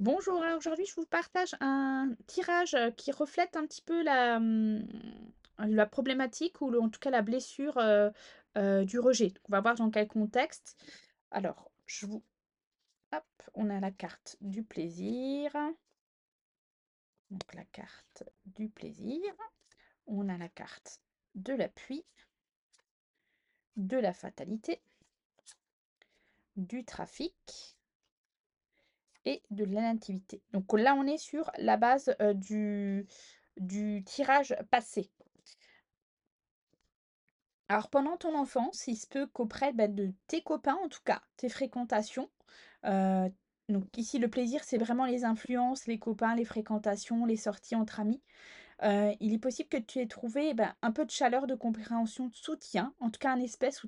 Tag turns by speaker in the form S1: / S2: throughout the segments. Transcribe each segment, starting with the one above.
S1: Bonjour, alors aujourd'hui je vous partage un tirage qui reflète un petit peu la problématique ou en tout cas la blessure du rejet. Donc, on va voir dans quel contexte. Alors, hop, on a la carte du plaisir. Donc la carte du plaisir. On a la carte de l'appui, de la fatalité, du trafic et de la nativité. Donc là on est sur la base du tirage passé. Alors pendant ton enfance, il se peut qu'auprès, de tes copains, en tout cas, tes fréquentations, heu, donc ici le plaisir, c'est vraiment les influences, les copains, les fréquentations, les sorties entre amis. Il est possible que tu aies trouvé, un peu de chaleur, de compréhension, de soutien, en tout cas un espace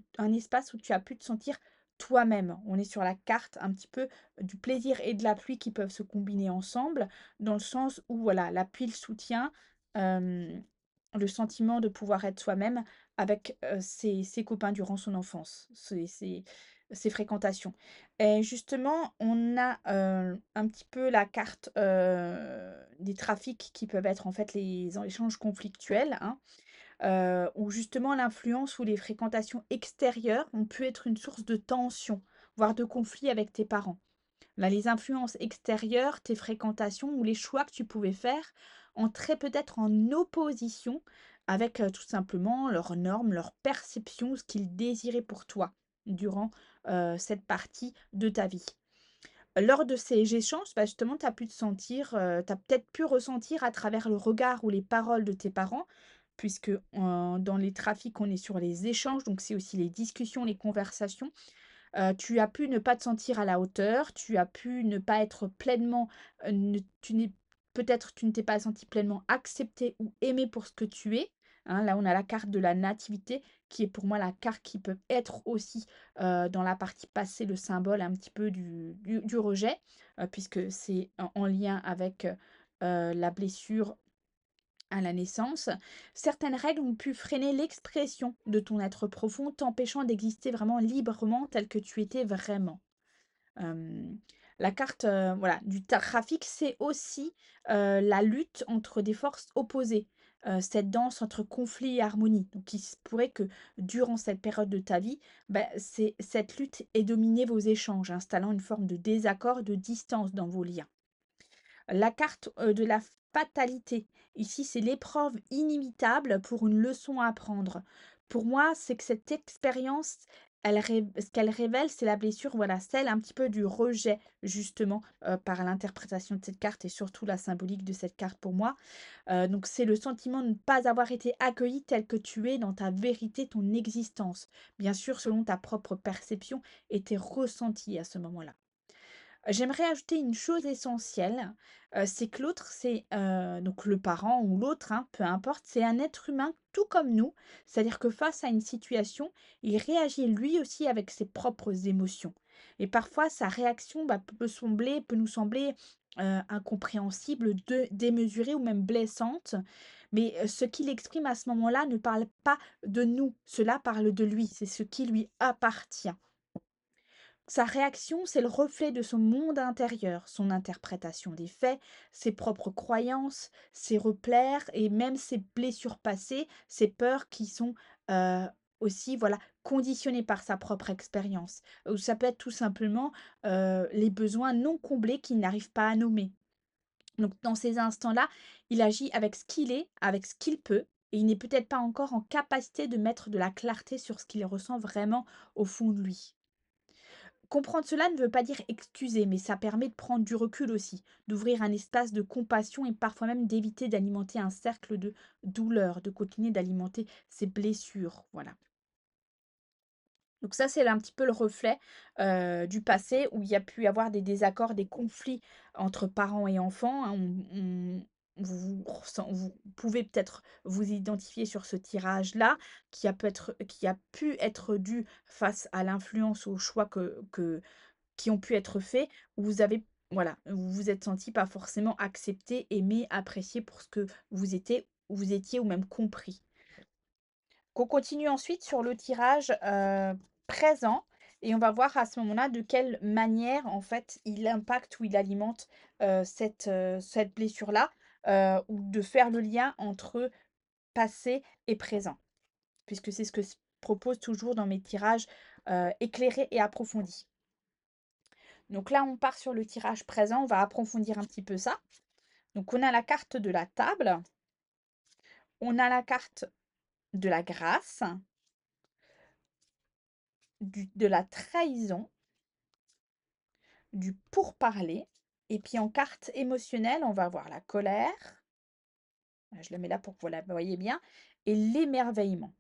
S1: où tu as pu te sentir toi-même. On est sur la carte un petit peu du plaisir et de l'appui qui peuvent se combiner ensemble, dans le sens où voilà, l'appui, le soutien, hem, le sentiment de pouvoir être soi-même avec, ses copains durant son enfance, ses fréquentations. Et justement, on a, un petit peu la carte, des trafics qui peuvent être en fait les en échanges conflictuels, hein, où justement l'influence ou les fréquentations extérieures ont pu être une source de tension, voire de conflit avec tes parents. Là, les influences extérieures, tes fréquentations ou les choix que tu pouvais faire entraient peut-être en opposition avec, tout simplement leurs normes, leurs perceptions, ce qu'ils désiraient pour toi durant, cette partie de ta vie. Lors de ces échanges, justement, tu as pu te sentir, tu as peut-être pu ressentir à travers le regard ou les paroles de tes parents, puisque, dans les trafics, on est sur les échanges, donc c'est aussi les discussions, les conversations. Tu as pu ne pas te sentir à la hauteur, tu as pu ne pas être pleinement, ne tu n'es peut-être tu ne t'es pas senti pleinement accepté ou aimé pour ce que tu es, hein. Là, on a la carte de la nativité qui est pour moi la carte qui peut être aussi, dans la partie passée, le symbole un petit peu du rejet, puisque c'est en lien avec, la blessure à la naissance. Certaines règles ont pu freiner l'expression de ton être profond, t'empêchant d'exister vraiment librement tel que tu étais vraiment. Hem, la carte, voilà, du trafic, c'est aussi, la lutte entre des forces opposées, cette danse entre conflit et harmonie. Donc il se pourrait que durant cette période de ta vie, c'est cette lutte ait dominé vos échanges, installant une forme de désaccord, de distance dans vos liens. La carte, de la fatalité. Ici, c'est l'épreuve inimitable pour une leçon à apprendre. Pour moi, c'est que cette expérience, ce qu'elle révèle, c'est la blessure, voilà, celle un petit peu du rejet, justement, par l'interprétation de cette carte et surtout la symbolique de cette carte pour moi. Donc c'est le sentiment de ne pas avoir été accueilli tel que tu es dans ta vérité, ton existence. Bien sûr, selon ta propre perception et tes ressentis à ce moment-là. J'aimerais ajouter une chose essentielle, c'est que l'autre, c'est, donc le parent ou l'autre, hein, peu importe, c'est un être humain tout comme nous. C'est-à-dire que face à une situation, il réagit lui aussi avec ses propres émotions et parfois sa réaction, peut nous sembler, incompréhensible, démesurée ou même blessante. Mais, ce qu'il exprime à ce moment-là ne parle pas de nous, cela parle de lui, c'est ce qui lui appartient. Sa réaction, c'est le reflet de son monde intérieur, son interprétation des faits, ses propres croyances, ses repères et même ses blessures passées, ses peurs qui sont aussi voilà, conditionnées par sa propre expérience. Ou ça peut être tout simplement les besoins non comblés qu'il n'arrive pas à nommer. Donc dans ces instants-là, il agit avec ce qu'il est, avec ce qu'il peut, et il n'est peut-être pas encore en capacité de mettre de la clarté sur ce qu'il ressent vraiment au fond de lui. Comprendre cela ne veut pas dire excuser, mais ça permet de prendre du recul aussi, d'ouvrir un espace de compassion et parfois même d'éviter d'alimenter un cercle de douleur, de continuer d'alimenter ses blessures. Voilà. Donc ça, c'est un petit peu le reflet du passé où il y a pu y avoir des désaccords, des conflits entre parents et enfants, hein. Vous pouvez peut-être vous identifier sur ce tirage-là qui a pu être dû face à l'influence, aux choix qui ont pu être faits, où vous avez voilà, vous vous êtes senti pas forcément accepté, aimé, apprécié pour ce que vous étiez ou même compris. Qu'on continue ensuite sur le tirage, présent. et on va voir à ce moment-là de quelle manière, en fait, il impacte ou il alimente, cette blessure-là, ou de faire le lien entre passé et présent, puisque c'est ce que s propose toujours dans mes tirages, éclairés et approfondis. Donc là, on part sur le tirage présent, on va approfondir un petit peu ça. Donc on a la carte de la table, on a la carte de la grâce, de la trahison, du pourparler, et puis en carte émotionnelle, on va avoir la colère, je le mets là pour que vous la voyez bien, et l'émerveillement.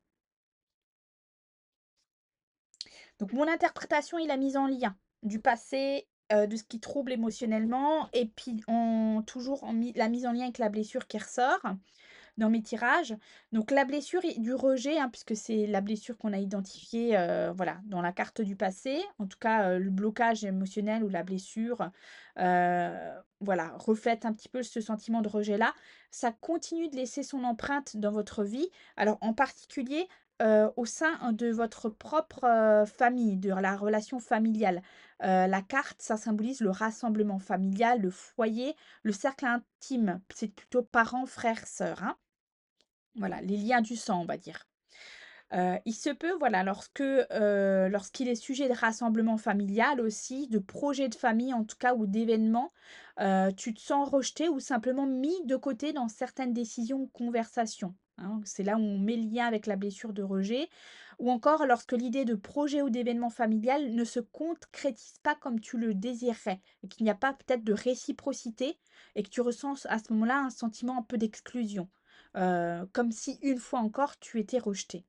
S1: Donc mon interprétation est la mise en lien du passé, de ce qui trouble émotionnellement, et puis toujours la mise en lien avec la blessure qui ressort dans mes tirages. Donc la blessure du rejet, hein, puisque c'est la blessure qu'on a identifiée, voilà, dans la carte du passé. En tout cas, le blocage émotionnel ou la blessure, voilà, reflète un petit peu ce sentiment de rejet-là. Ça continue de laisser son empreinte dans votre vie. Alors en particulier, au sein de votre propre, famille, de la relation familiale. La carte, ça symbolise le rassemblement familial, le foyer, le cercle intime. C'est plutôt parents, frères, sœurs, hein. Voilà, les liens du sang, on va dire. Il se peut, voilà, lorsqu'il est sujet de rassemblement familial aussi, de projet de famille en tout cas ou d'événements, tu te sens rejeté ou simplement mis de côté dans certaines décisions ou conversations, hein. C'est là où on met le lien avec la blessure de rejet, ou encore lorsque l'idée de projet ou d'événement familial ne se concrétise pas comme tu le désirerais et qu'il n'y a pas peut-être de réciprocité et que tu ressens à ce moment-là un sentiment un peu d'exclusion, comme si une fois encore tu étais rejeté.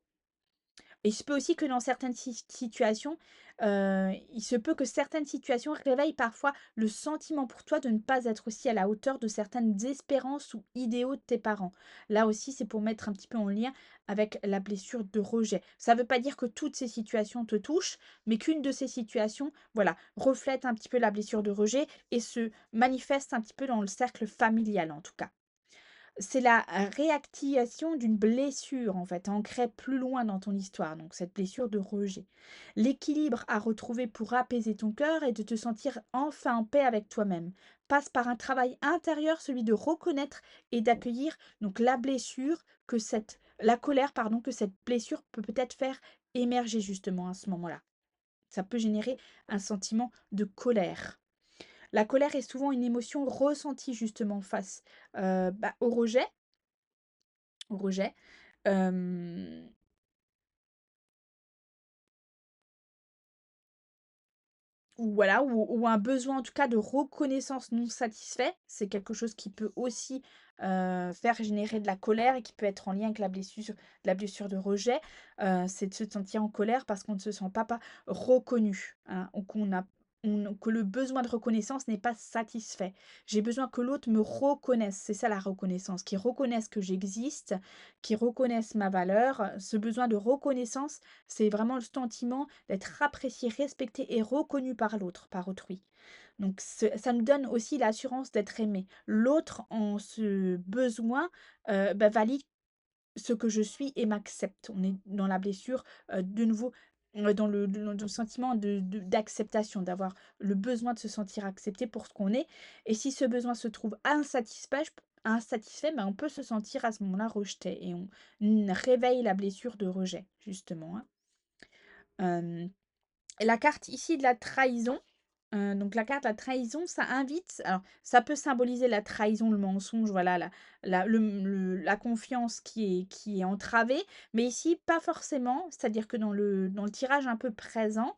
S1: Et il se peut aussi que dans certaines situations, il se peut que certaines situations réveillent parfois le sentiment pour toi de ne pas être aussi à la hauteur de certaines espérances ou idéaux de tes parents. Là aussi, c'est pour mettre un petit peu en lien avec la blessure de rejet. Ça ne veut pas dire que toutes ces situations te touchent, mais qu'une de ces situations, voilà, reflète un petit peu la blessure de rejet et se manifeste un petit peu dans le cercle familial en tout cas. C'est la réactivation d'une blessure, en fait, ancrée plus loin dans ton histoire, donc cette blessure de rejet. L'équilibre à retrouver pour apaiser ton cœur et de te sentir enfin en paix avec toi-même passe par un travail intérieur, celui de reconnaître et d'accueillir donc la blessure la colère, pardon, que cette blessure peut peut-être faire émerger justement à ce moment-là. Ça peut générer un sentiment de colère. La colère est souvent une émotion ressentie justement face, au rejet, hem, ou voilà, ou un besoin en tout cas de reconnaissance non satisfait. C'est quelque chose qui peut aussi, faire générer de la colère et qui peut être en lien avec la blessure de rejet. C'est de se sentir en colère parce qu'on ne se sent pas reconnu, hein, ou que le besoin de reconnaissance n'est pas satisfait. J'ai besoin que l'autre me reconnaisse, c'est ça la reconnaissance, qu'il reconnaisse que j'existe, qu'il reconnaisse ma valeur. Ce besoin de reconnaissance, c'est vraiment le sentiment d'être apprécié, respecté et reconnu par l'autre, par autrui. Donc ça nous donne aussi l'assurance d'être aimé. L'autre, en ce besoin, valide ce que je suis et m'accepte. On est dans la blessure, de nouveau, dans le sentiment d'acceptation, d'avoir le besoin de se sentir accepté pour ce qu'on est, et si ce besoin se trouve insatisfait, ben, on peut se sentir à ce moment-là rejeté et on réveille la blessure de rejet justement, hein. Hem La carte ici de la trahison, donc la carte de la trahison, ça invite, alors ça peut symboliser la trahison, le mensonge, voilà, la confiance qui est entravée, mais ici pas forcément. C'est-à-dire que dans le tirage un peu présent,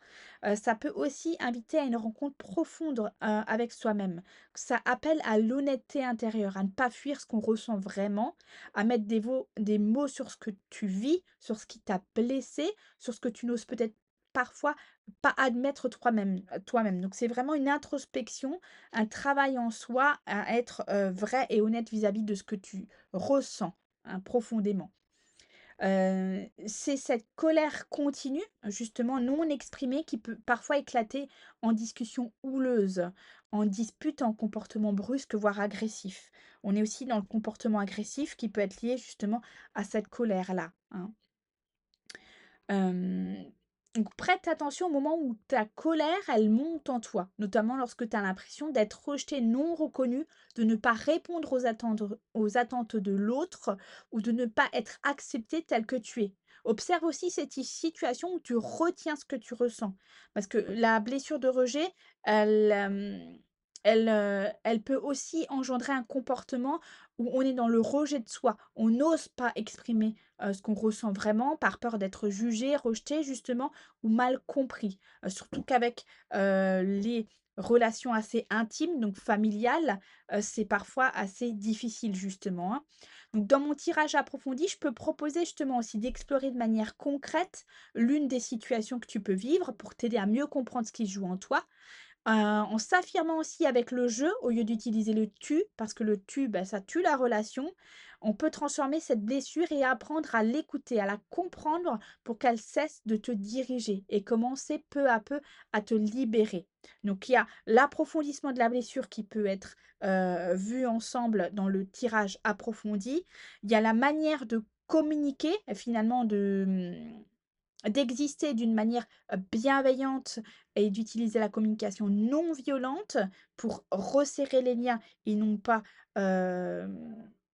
S1: ça peut aussi inviter à une rencontre profonde, avec soi-même. Ça appelle à l'honnêteté intérieure, à ne pas fuir ce qu'on ressent vraiment, à mettre des mots sur ce que tu vis, sur ce qui t'a blessé, sur ce que tu n'oses peut-être parfois pas admettre toi-même. Donc c'est vraiment une introspection, un travail en soi à être, vrai et honnête vis-à-vis de ce que tu ressens, hein, profondément. C'est cette colère continue, justement non exprimée, qui peut parfois éclater en discussion houleuse, en dispute, en comportement brusque, voire agressif. On est aussi dans le comportement agressif qui peut être lié justement à cette colère-là, hein. Hem Donc prête attention au moment où ta colère, elle monte en toi, notamment lorsque tu as l'impression d'être rejeté, non reconnu, de ne pas répondre aux attentes de l'autre ou de ne pas être accepté tel que tu es. Observe aussi cette situation où tu retiens ce que tu ressens. Parce que la blessure de rejet, elle, elle peut aussi engendrer un comportement où on est dans le rejet de soi. On n'ose pas exprimer ce qu'on ressent vraiment par peur d'être jugé, rejeté justement ou mal compris. Surtout qu'avec, les relations assez intimes, donc familiales, c'est parfois assez difficile justement, hein. Donc dans mon tirage approfondi, je peux proposer justement aussi d'explorer de manière concrète l'une des situations que tu peux vivre pour t'aider à mieux comprendre ce qui se joue en toi. En s'affirmant aussi avec le «je» au lieu d'utiliser le «tu» parce que le «tu», bah, ça tue la relation. On peut transformer cette blessure et apprendre à l'écouter, à la comprendre pour qu'elle cesse de te diriger et commencer peu à peu à te libérer. Donc il y a l'approfondissement de la blessure qui peut être, vu ensemble dans le tirage approfondi. Il y a la manière de communiquer, finalement d'exister d'une manière, bienveillante et d'utiliser la communication non violente pour resserrer les liens et non pas,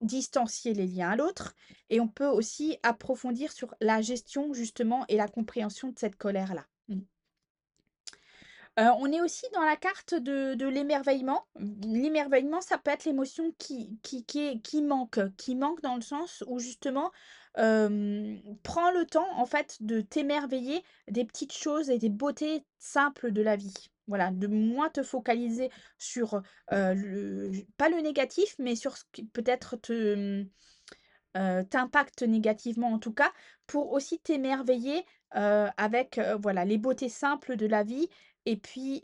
S1: distancier les liens à l'autre et on peut aussi approfondir sur la gestion justement et la compréhension de cette colère-là. Mmh. On est aussi dans la carte de l'émerveillement. L'émerveillement, ça peut être l'émotion qui manque dans le sens où justement, prends le temps en fait de t'émerveiller des petites choses et des beautés simples de la vie. Voilà, de moins te focaliser sur, le pas le négatif, mais sur ce qui peut-être t'impacte négativement en tout cas, pour aussi t'émerveiller, avec, voilà, les beautés simples de la vie et puis,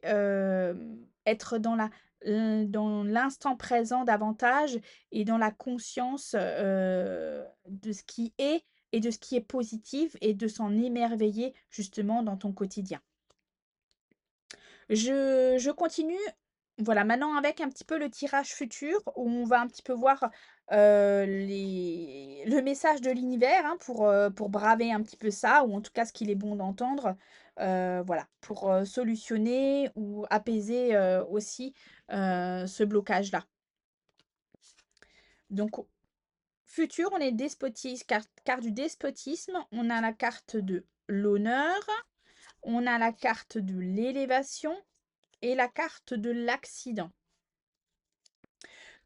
S1: être dans l'instant présent davantage et dans la conscience, de ce qui est et de ce qui est positif et de s'en émerveiller justement dans ton quotidien. Je continue, voilà, maintenant avec un petit peu le tirage futur où on va un petit peu voir, le message de l'univers, hein, pour braver un petit peu ça ou en tout cas ce qu'il est bon d'entendre, voilà, pour, solutionner ou apaiser, aussi, ce blocage-là. Donc futur, on est carte du despotisme, on a la carte de l'honneur, on a la carte de l'élévation et la carte de l'accident.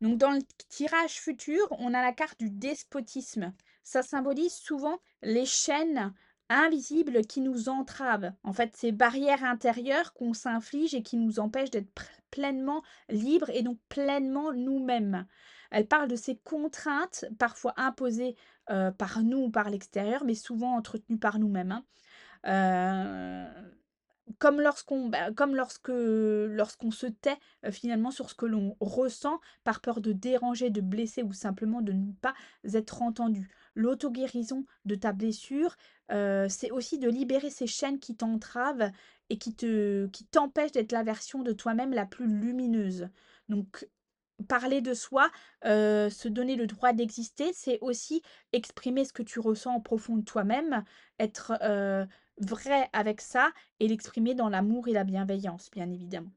S1: Donc dans le tirage futur, on a la carte du despotisme. Ça symbolise souvent les chaînes invisibles qui nous entravent. En fait, ces barrières intérieures qu'on s'inflige et qui nous empêchent d'être pleinement libres et donc pleinement nous-mêmes. Elle parle de ces contraintes, parfois imposées par nous ou par l'extérieur, mais souvent entretenues par nous-mêmes, hein. Comme lorsqu'on se tait, finalement sur ce que l'on ressent par peur de déranger, de blesser ou simplement de ne pas être entendu. L'auto-guérison de ta blessure, c'est aussi de libérer ces chaînes qui t'entravent et qui t'empêchent d'être la version de toi-même la plus lumineuse. Donc parler de soi, se donner le droit d'exister, c'est aussi exprimer ce que tu ressens au profond de toi-même, être, vrai avec ça et l'exprimer dans l'amour et la bienveillance, bien évidemment.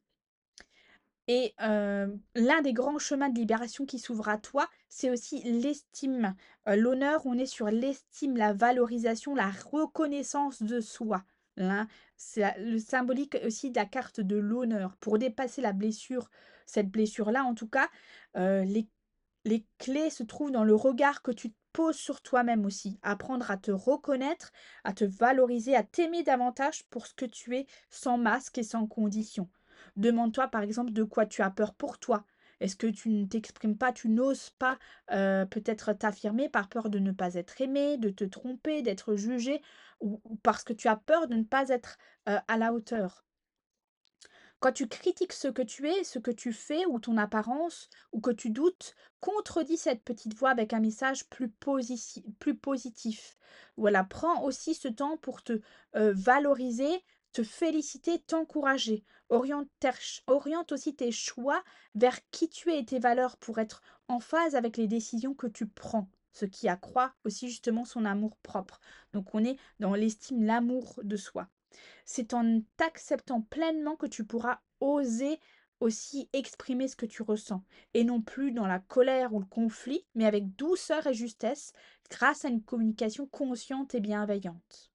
S1: Et l'un des grands chemins de libération qui s'ouvre à toi, c'est aussi l'estime. L'honneur, on est sur l'estime, la valorisation, la reconnaissance de soi. Hein, c'est le symbolique aussi de la carte de l'honneur. Pour dépasser la blessure, cette blessure-là en tout cas, les clés se trouvent dans le regard que tu te poses sur toi-même aussi. Apprendre à te reconnaître, à te valoriser, à t'aimer davantage pour ce que tu es, sans masque et sans condition. Demande-toi par exemple de quoi tu as peur pour toi. Est-ce que tu ne t'exprimes pas, tu n'oses pas peut-être t'affirmer par peur de ne pas être aimé, de te tromper, d'être jugé, ou parce que tu as peur de ne pas être à la hauteur. Quand tu critiques ce que tu es, ce que tu fais ou ton apparence, ou que tu doutes, contredis cette petite voix avec un message plus positif. Voilà, prends aussi ce temps pour te valoriser, te féliciter, t'encourager. Oriente aussi tes choix vers qui tu es et tes valeurs pour être en phase avec les décisions que tu prends, ce qui accroît aussi justement son amour propre. Donc on est dans l'estime, l'amour de soi. C'est en t'acceptant pleinement que tu pourras oser aussi exprimer ce que tu ressens et non plus dans la colère ou le conflit, mais avec douceur et justesse grâce à une communication consciente et bienveillante.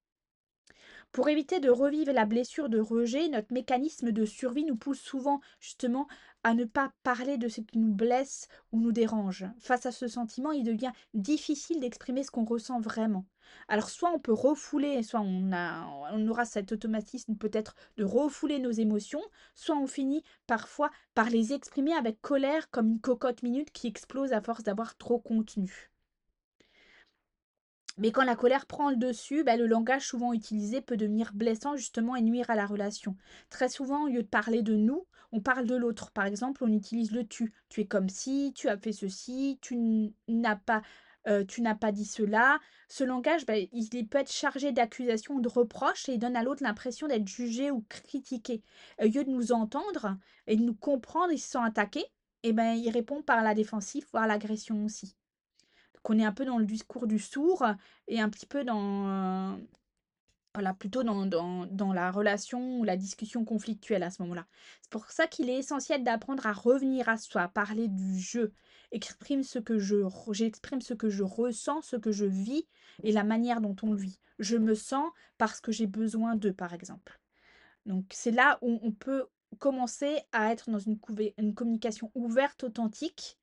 S1: Pour éviter de revivre la blessure de rejet, notre mécanisme de survie nous pousse souvent justement à ne pas parler de ce qui nous blesse ou nous dérange. Face à ce sentiment, il devient difficile d'exprimer ce qu'on ressent vraiment. Alors soit on peut refouler, soit on aura cet automatisme peut-être de refouler nos émotions, soit on finit parfois par les exprimer avec colère comme une cocotte minute qui explose à force d'avoir trop contenu. Mais quand la colère prend le dessus, bah, le langage souvent utilisé peut devenir blessant justement et nuire à la relation. Très souvent, au lieu de parler de nous, on parle de l'autre. Par exemple, on utilise le tu. Tu es comme si, tu as fait ceci, tu n'as pas dit cela. Ce langage, bah, il peut être chargé d'accusations ou de reproches et il donne à l'autre l'impression d'être jugé ou critiqué. Au lieu de nous entendre et de nous comprendre, il se sent attaqué. Et ben, il répond par la défensive, voire l'agression aussi. Qu'on est un peu dans le discours du sourd et un petit peu dans, voilà, plutôt dans la relation ou la discussion conflictuelle à ce moment-là. C'est pour ça qu'il est essentiel d'apprendre à revenir à soi, à parler du «je». J'exprime ce que je ressens, ce que je vis et la manière dont on le vit. Je me sens parce que j'ai besoin de, par exemple. Donc c'est là où on peut commencer à être dans une communication ouverte, authentique,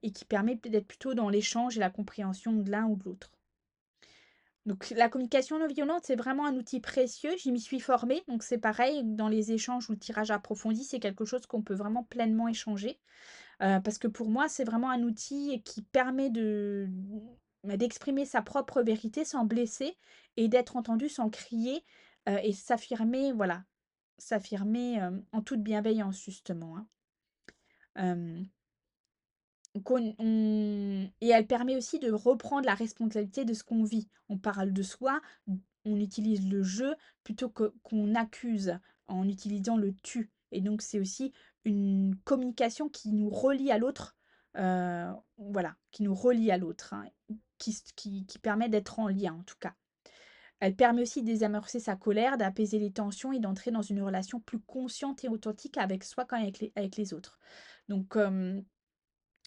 S1: et qui permet d'être plutôt dans l'échange et la compréhension de l'un ou de l'autre. Donc la communication non violente, c'est vraiment un outil précieux. J'y m'y suis formée, donc c'est pareil dans les échanges ou le tirage approfondi, c'est quelque chose qu'on peut vraiment pleinement échanger. Parce que pour moi, c'est vraiment un outil qui permet d'exprimer sa propre vérité sans blesser et d'être entendu sans crier, et s'affirmer, voilà, s'affirmer, en toute bienveillance justement, hein. Hem Et elle permet aussi de reprendre la responsabilité de ce qu'on vit. On parle de soi, on utilise le «je» plutôt que qu'on accuse en utilisant le «tu» et donc c'est aussi une communication qui nous relie à l'autre, voilà, qui nous relie à l'autre, hein, qui permet d'être en lien en tout cas. Elle permet aussi de désamorcer sa colère, d'apaiser les tensions et d'entrer dans une relation plus consciente et authentique avec soi qu'avec les autres. Donc,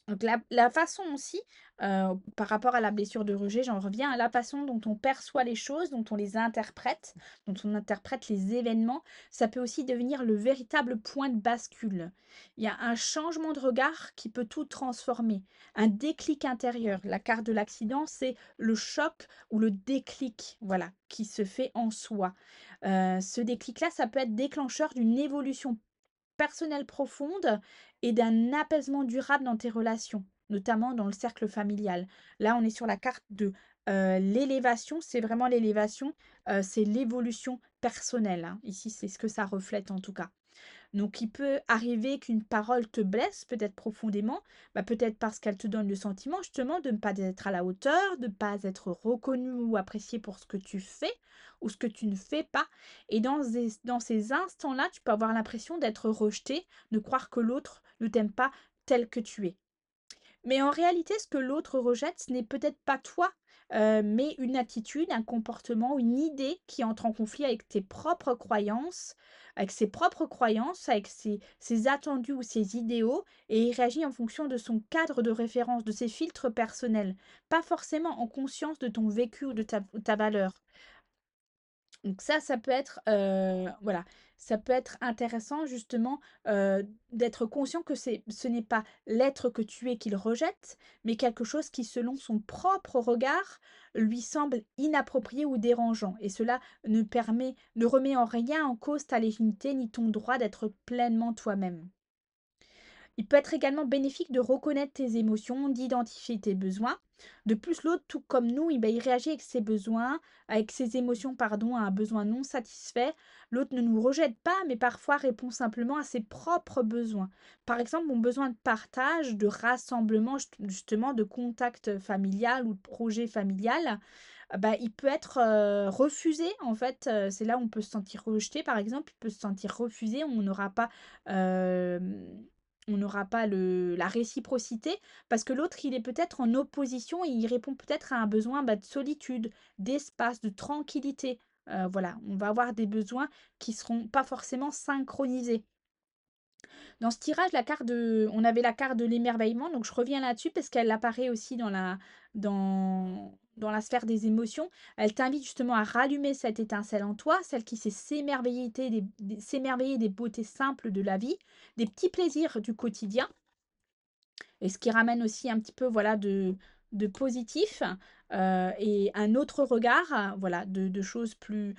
S1: donc la façon aussi, par rapport à la blessure de rejet, j'en reviens à la façon dont on perçoit les choses, dont on les interprète, dont on interprète les événements, ça peut aussi devenir le véritable point de bascule. Il y a un changement de regard qui peut tout transformer, un déclic intérieur. La carte de l'accident, c'est le choc ou le déclic, voilà, qui se fait en soi. Ce déclic-là, ça peut être déclencheur d'une évolution personnelle profonde et d'un apaisement durable dans tes relations, notamment dans le cercle familial. Là, on est sur la carte de l'élévation, c'est vraiment l'élévation, c'est l'évolution personnelle, hein. Ici, c'est ce que ça reflète en tout cas. Donc il peut arriver qu'une parole te blesse peut-être profondément, bah, peut-être parce qu'elle te donne le sentiment justement de ne pas être à la hauteur, de ne pas être reconnu ou apprécié pour ce que tu fais ou ce que tu ne fais pas. Et dans ces instants-là, tu peux avoir l'impression d'être rejeté, de croire que l'autre ne t'aime pas tel que tu es. Mais en réalité, ce que l'autre rejette, ce n'est peut-être pas toi, mais une attitude, un comportement, une idée qui entre en conflit avec tes propres croyances, avec ses propres croyances, avec ses attendus ou ses idéaux et il réagit en fonction de son cadre de référence, de ses filtres personnels, pas forcément en conscience de ton vécu ou de ta valeur. Donc ça peut être, voilà, ça peut être intéressant justement, d'être conscient que ce n'est pas l'être que tu es qu'il rejette, mais quelque chose qui, selon son propre regard, lui semble inapproprié ou dérangeant et cela ne remet en rien en cause ta légitimité ni ton droit d'être pleinement toi-même. Il peut être également bénéfique de reconnaître tes émotions, d'identifier tes besoins. De plus, l'autre, tout comme nous, il réagit avec ses besoins, avec ses émotions, pardon, à un besoin non satisfait. L'autre ne nous rejette pas, mais parfois répond simplement à ses propres besoins. Par exemple, mon besoin de partage, de rassemblement, justement, de contact familial ou de projet familial, bah, il peut être refusé. En fait, c'est là où on peut se sentir rejeté, par exemple. Il peut se sentir refusé, on n'aura pas la réciprocité parce que l'autre, il est peut-être en opposition et il répond peut-être à un besoin, bah, de solitude, d'espace, de tranquillité. Voilà, on va avoir des besoins qui seront pas forcément synchronisés. Dans ce tirage, on avait la carte de l'émerveillement, donc je reviens là-dessus parce qu'elle apparaît aussi dans la sphère des émotions. Elle t'invite justement à rallumer cette étincelle en toi, celle qui sait s'émerveiller des beautés simples de la vie, des petits plaisirs du quotidien, et ce qui ramène aussi un petit peu, voilà, de positif, et un autre regard, voilà, de choses plus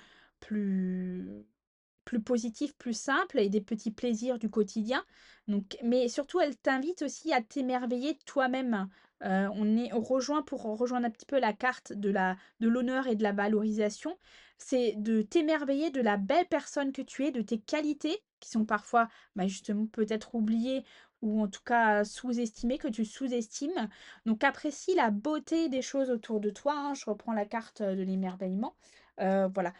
S1: plus positif, plus simple et des petits plaisirs du quotidien. Donc mais surtout, elle t'invite aussi à t'émerveiller toi-même. On rejoindre un petit peu la carte de l'honneur et de la valorisation. C'est de t'émerveiller de la belle personne que tu es, de tes qualités qui sont parfois, bah, justement peut-être oubliées ou en tout cas sous-estimées, que tu sous-estimes. Donc apprécie la beauté des choses autour de toi, hein. Je reprends la carte, de l'émerveillement. Voilà,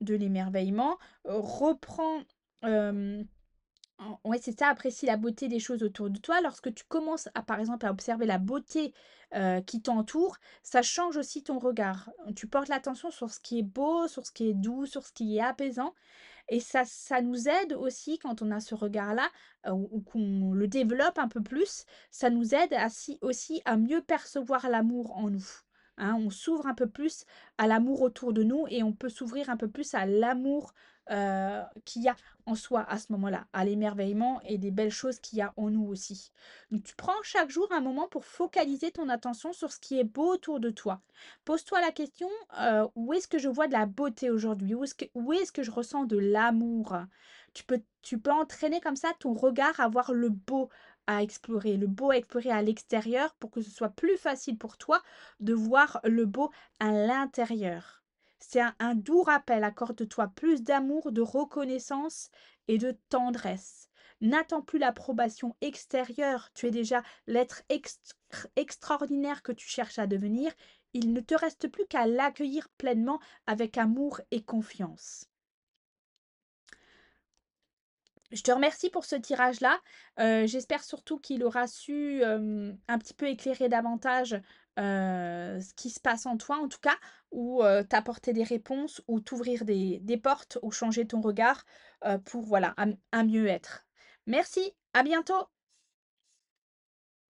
S1: de l'émerveillement, reprends, hem, en ouais, c'est ça, apprécie la beauté des choses autour de toi. Lorsque tu commences à, par exemple, à observer la beauté, qui t'entoure, ça change aussi ton regard. Tu portes l'attention sur ce qui est beau, sur ce qui est doux, sur ce qui est apaisant, et ça nous aide aussi quand on a ce regard-là, ou qu'on le développe un peu plus, ça nous aide aussi à mieux percevoir l'amour en nous, hein. On s'ouvre un peu plus à l'amour autour de nous et on peut s'ouvrir un peu plus à l'amour, qu'il y a en soi à ce moment-là, à l'émerveillement et des belles choses qu'il y a en nous aussi. Donc tu prends chaque jour un moment pour focaliser ton attention sur ce qui est beau autour de toi. Pose-toi la question, où est-ce que je vois de la beauté aujourd'hui? Où est-ce que je ressens de l'amour? Tu peux entraîner comme ça ton regard à voir le beau à explorer à l'extérieur pour que ce soit plus facile pour toi de voir le beau à l'intérieur. C'est un doux rappel, accorde-toi plus d'amour, de reconnaissance et de tendresse. N'attends plus l'approbation extérieure, tu es déjà l'être extraordinaire que tu cherches à devenir. Il ne te reste plus qu'à l'accueillir pleinement avec amour et confiance. Je te remercie pour ce tirage-là. J'espère surtout qu'il aura su, un petit peu éclairer davantage, ce qui se passe en toi en tout cas, ou, t'apporter des réponses, ou t'ouvrir des portes, ou changer ton regard, pour voilà, un mieux-être. Merci, à bientôt!